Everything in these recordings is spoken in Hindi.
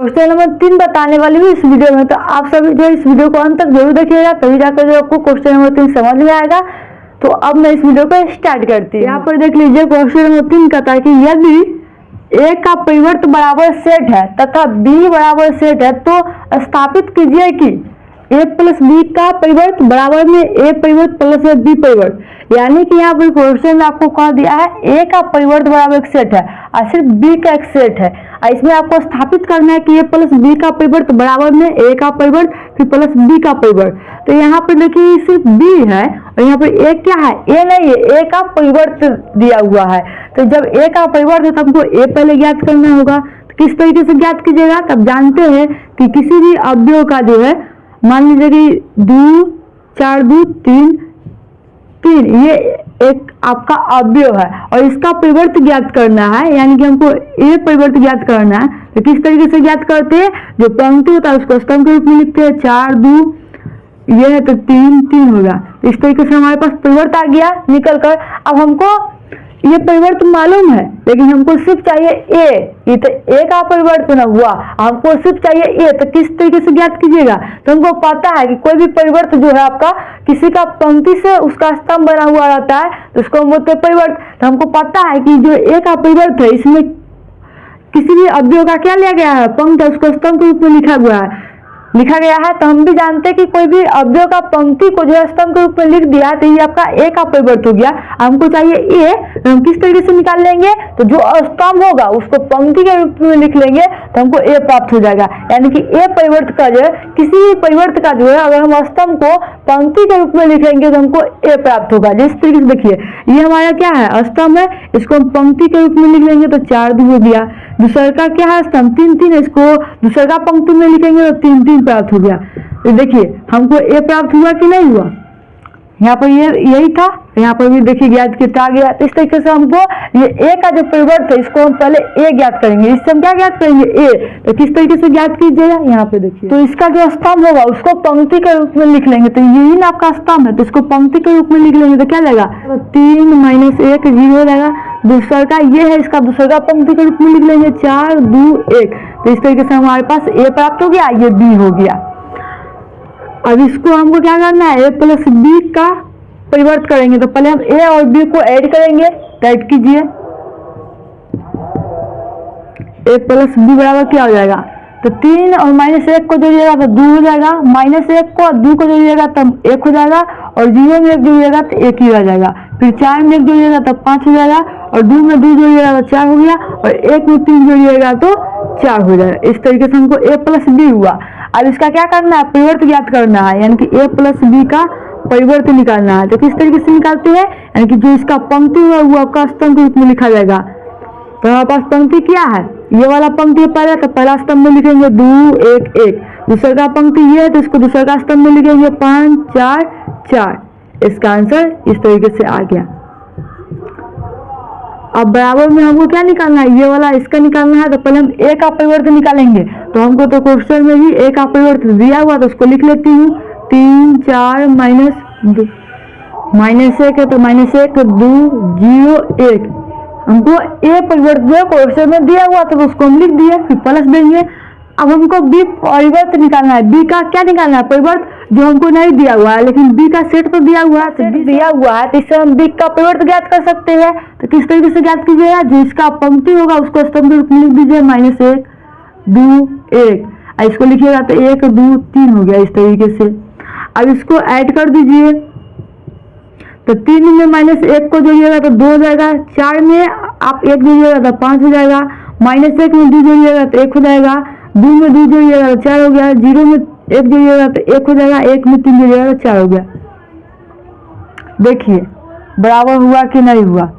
क्वेश्चन नंबर 3 बताने वाली हूँ इस वीडियो में, तो आप सभी जो इस वीडियो को अंत तक जरूर देखिएगा, तभी जाकर जो आपको क्वेश्चन नंबर 3 समझ में आएगा। तो अब मैं इस वीडियो को स्टार्ट करती हूँ। यहाँ पर देख लीजिए क्वेश्चन नंबर 3 कहता है कि यदि ए का परिवर्त बराबर सेट है तथा बी बराबर सेट है तो स्थापित कीजिए कि ए प्लस बी का परिवर्त बराबर में ए परिवर्त प्लस में बी परिवर्त। यानी कि यहाँ पर क्वेश्चन में आपको कह दिया है ए का परिवर्त बराबर एक सेट है और सिर्फ बी का एक सेट है, और इसमें आपको स्थापित करना है कि ए प्लस बी का परिवर्त बराबर में ए का परिवर्त फिर प्लस बी का परिवर्त। तो यहाँ पर देखिए सिर्फ बी है और यहाँ पर ए क्या है, ए नहीं है, ए का परिवर्त दिया हुआ है। तो जब ए का परिवर्त है तो हमको ए पहले ज्ञात करना होगा। तो किस तरीके से ज्ञात कीजिएगा, तब जानते हैं कि किसी भी अवयव का जो है, मान लीजिए कि 2 4 2 3 3 ये एक आपका अवयव है और इसका परिवर्त ज्ञात करना है, यानी कि हमको ए परिवर्त ज्ञात करना है। तो किस तरीके से ज्ञात करते हैं, जो पंक्ति होता है उसको स्तंभ के रूप में लिखते हैं, 4 2 ये है तो 3 3 होगा। इस तरीके से हमारे पास परिवर्त आ गया निकल कर। अब हमको ये परिवर्त मालूम है लेकिन हमको सिर्फ चाहिए ए, ये तो ए का परिवर्त ना हुआ, हमको सिर्फ चाहिए ए। तो किस तरीके से ज्ञात कीजिएगा, तो हमको पता है कि कोई भी परिवर्त जो है आपका किसी का पंक्ति से उसका स्तंभ बना हुआ रहता है तो उसको हम बोलते हैं परिवर्त। तो हमको पता है कि जो ए का परिवर्त है इसमें किसी भी अवयव का क्या लिया गया है, पंक्ति, उसको स्तंभ के रूप में लिखा गया है। तो हम भी जानते हैं कि कोई भी अवयव का पंक्ति को जो है स्तंभ के रूप में लिख दिया तो ये आपका ए का परिवर्त हो गया। हमको चाहिए ए, तो हम किस तरीके से निकाल लेंगे, तो जो स्तंभ होगा उसको पंक्ति के रूप में लिख लेंगे तो हमको ए प्राप्त हो जाएगा। यानी कि ए परिवर्त का जो है, किसी भी परिवर्त का जो है अगर हम स्तंभ को पंक्ति के रूप में लिखेंगे तो हमको ए प्राप्त होगा। जिस तरीके से देखिए ये हमारा क्या है, स्तंभ है, इसको हम पंक्ति के रूप में लिख लेंगे तो 4 2 हो गया। दूसरा का क्या है, स्तंभ 3 3, इसको दूसरा का पंक्ति में लिखेंगे तो 3 3 प्राप्त हो गया। तो देखिए हमको ए प्राप्त हुआ कि नहीं हुआ, यहाँ पर ये यही था, यहाँ पर भी देखिए ज्ञात कितना गया। इस तरीके से हमको ये ए का जो परिवर्त है इसको हम पहले ए ज्ञात करेंगे, इससे हम क्या ज्ञात करेंगे, ए। तो किस तरीके से ज्ञात कीजिएगा, यहाँ पे देखिए, तो इसका जो स्तंभ होगा उसको पंक्ति के रूप में लिख लेंगे। तो यही ना आपका स्तंभ है तो इसको पंक्ति के रूप में लिख लेंगे तो क्या लगेगा, 3 - 1 0 हो जाएगा। दूसरा का ये है, इसका दूसरा का पंक्ति के रूप में लिख लेंगे 4 2 1। तो इस तरीके से हमारे पास ए प्राप्त हो गया, ये बी हो गया। अब इसको हमको क्या करना है, ए प्लस बी का परिवर्त करेंगे। तो पहले हम ए और बी को ऐड करेंगे, ऐड कीजिए, ए प्लस बी बराबर क्या हो जाएगा, तो 3 और -1 को जोड़िएगा तो 2 हो जाएगा, -1 को 2 को जोड़िएगा तो 1 हो जाएगा, और 0 में 1 जोड़िएगा तो 1 ही रह जाएगा। फिर 4 में 1 जोड़िएगा तो 5 हो जाएगा, और 2 में 2 जोड़िएगा तो 4 हो गया, और 1 में 3 जोड़िएगा तो 4 हो जाएगा। इस तरीके से हमको ए प्लस बी हुआ। अब इसका क्या करना है, परिवर्त ज्ञात करना है, यानी कि ए प्लस बी का परिवर्त निकालना है। तो किस तरीके से निकालते हैं, यानी कि जो इसका पंक्ति हुआ वो आपका स्तंभ के रूप में लिखा जाएगा। तो हमारे पास पंक्ति क्या है, ये वाला पंक्ति पहले, तो पहला स्तंभ में लिखेंगे 2 1 1। दूसरा का पंक्ति ये है तो इसको दूसरा का स्तंभ में लिखेंगे 5 4 4। इसका आंसर इस तरीके से आ गया। अब बराबर में हमको क्या निकालना है, ये वाला इसका निकालना है। तो पहले हम ए का परिवर्त निकालेंगे। तो हमको तो क्वेश्चन में ही ए का परिवर्त दिया हुआ तो उसको लिख लेती हूँ, 3 4 -1 है तो -1 2 0 1। हमको ए परिवर्त जो क्वेश्चन में दिया हुआ तो उसको हम लिख दिए, फिर प्लस देंगे। अब हमको बी परिवर्त निकालना है, बी का क्या निकालना है, परिवर्त जो हमको नहीं दिया हुआ है, लेकिन बी का सेट तो दिया हुआ है, तो दिया हुआ है तो इससे हम बी का परिवर्त ज्ञात कर सकते हैं। तो किस तरीके से ज्ञात कीजिएगा, जो इसका पंक्ति होगा उसको स्तंभ के रूप में लिख दीजिए, -1 2 1। इसको लिखिएगा तो 1 2 3 हो गया। इस तरीके से अब इसको ऐड कर दीजिए। तो 3 में -1 को जोड़िएगा तो 2 हो जाएगा, 4 में आप 1 जोड़िएगा तो 5 हो जाएगा, -1 में 2 जोड़िएगा तो 1 हो जाएगा, 2 में 2 जोड़िएगा तो 4 हो गया, 0 में 1 जोड़िएगा तो 1 हो जाएगा, 1 में 3 जोड़िएगा तो 4 हो गया। देखिए बराबर हुआ कि नहीं हुआ,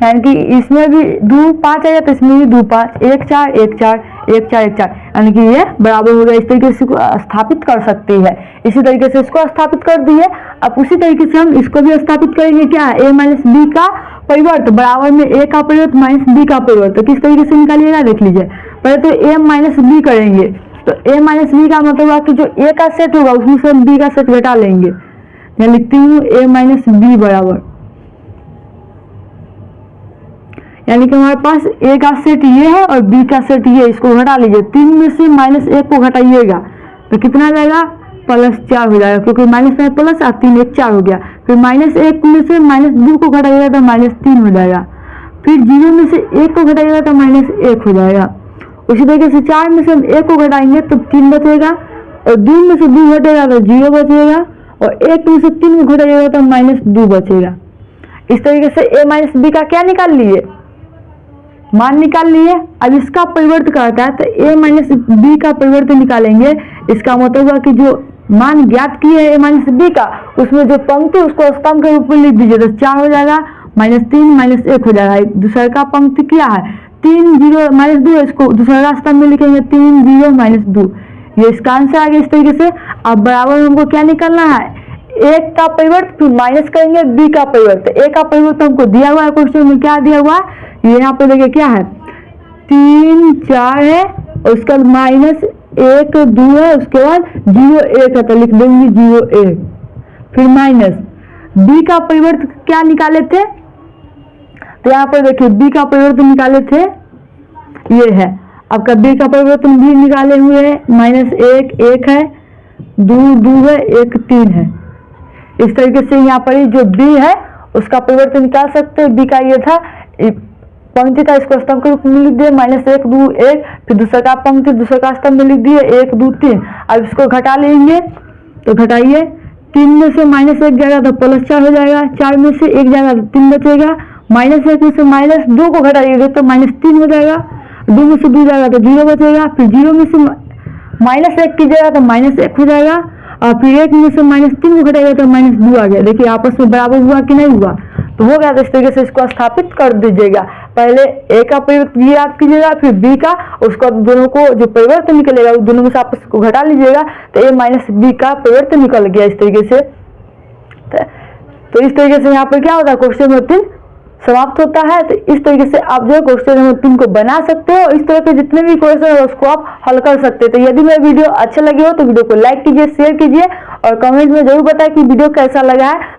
यानी कि इसमें भी 2 5 आएगा तो इसमें भी 2 5 1 4 1 4 1 4 1 4, यानी कि ये बराबर हो गया। इस तरीके से स्थापित कर सकते हैं। इसी तरीके से इसको स्थापित कर दिए। अब उसी तरीके से हम इसको भी स्थापित करेंगे, क्या है, a - b का परिवर्त बराबर में a का परिवर्त माइनस b का परिवर्त। तो किस तरीके से निकालिएगा, देख लीजिए। पहले तो a - b करेंगे। तो a - b का मतलब हुआ कि जो a का सेट होगा उसमें से हम b का सेट घटा लेंगे। मैं लिखती हूँ a - b बराबर, यानी कि हमारे पास ए का सेट ये है और बी का सेट ये, इसको घटा लीजिए। 3 में से -1 को घटाइएगा तो कितना आ जाएगा, +4 हो जाएगा, क्योंकि माइनस में प्लस और 3 1 4 हो गया। फिर -1 में से -2 को घटाइएगा तो -3 हो जाएगा। फिर 0 में से 1 को घटाइएगा तो -1 हो जाएगा। उसी तरीके से 4 में से हम 1 को घटाएंगे तो 3 बचेगा, और 2 में से 2 घटेगा तो 0 बचेगा, और 1 में से 3 को घटाइएगा तो -2 बचेगा। इस तरीके से a माइनस बी का क्या निकाल लिए, मान निकाल लिए। अब इसका परिवर्त करता है तो a माइनस बी का परिवर्त निकालेंगे। इसका मतलब हुआ कि जो मान ज्ञात किए है a माइनस बी का, उसमें जो पंक्ति उसको स्तंभ के रूप में लिख दीजिए तो 4 हो जाएगा, -3 -1 हो जाएगा। दूसरा का पंक्ति क्या है, 3 0 -2, इसको दूसरा का स्तंभ में लिखेंगे 3 0 -2, ये इसका आंसर आ गया। इस तरीके से अब बराबर में हमको क्या निकालना है, एक का परिवर्त फिर माइनस करेंगे बी का परिवर्त। ए का परिवर्त हमको दिया हुआ है क्वेश्चन में, क्या दिया हुआ है ये यहाँ पे देखिए क्या है, 3 4 है, और उसके बाद -1 2 है, उसके बाद 0 1 है तो लिख देंगे 0 1, फिर माइनस बी का परिवर्त क्या निकाले थे, तो यहाँ पर देखिए बी का परिवर्तन निकाले थे ये है। आपका बी का परिवर्तन भी निकाले हुए है, -1 1 है, 2 2 है, 1 3 है। इस तरीके से यहाँ पर जो बी है उसका परिवर्तन निकाल सकते हैं। बी का ये था, पंक्ति था, इसको स्तंभ के रूप में लिख दिए -1 2 1, फिर दूसरा का पंक्ति दूसरा का स्तंभ में लिख दिए 1 2 3। अब इसको घटा लेंगे तो घटाइए, 3 में से -1 जाएगा तो +4 हो जाएगा, 4 में से 1 जाएगा तो 3 बचेगा, -1 में से -2 को घटाइएगा तो -3 हो जाएगा, 2 में से 2 जाएगा तो 0 बचेगा, फिर 0 में से -1 कीजिएगा तो -1 हो जाएगा, और फिर 1 में से -3 को घटाएगा तो -2 आ गया। देखिए आपस में बराबर हुआ कि नहीं हुआ, तो हो गया। तो इस तरीके से इसको स्थापित कर दीजिएगा। पहले ए का परिवर्त याद कीजिएगा, फिर बी का, उसको दोनों को जो परिवर्तन निकलेगा उस दोनों में से आपस को घटा लीजिएगा तो ए माइनस बी का परिवर्तन निकल गया इस तरीके से। तो इस तरीके से यहाँ पर क्या होता है, क्वेश्चन नंबर 3 समाप्त होता है। तो इस तरीके से आप जो है क्वेश्चन नंबर 3 को बना सकते हो। इस तरह के जितने भी क्वेश्चन है उसको आप हल कर सकते हैं। तो यदि मेरा वीडियो अच्छा लगे हो तो वीडियो को लाइक कीजिए, शेयर कीजिए और कमेंट में जरूर बताएं कि वीडियो कैसा लगा है।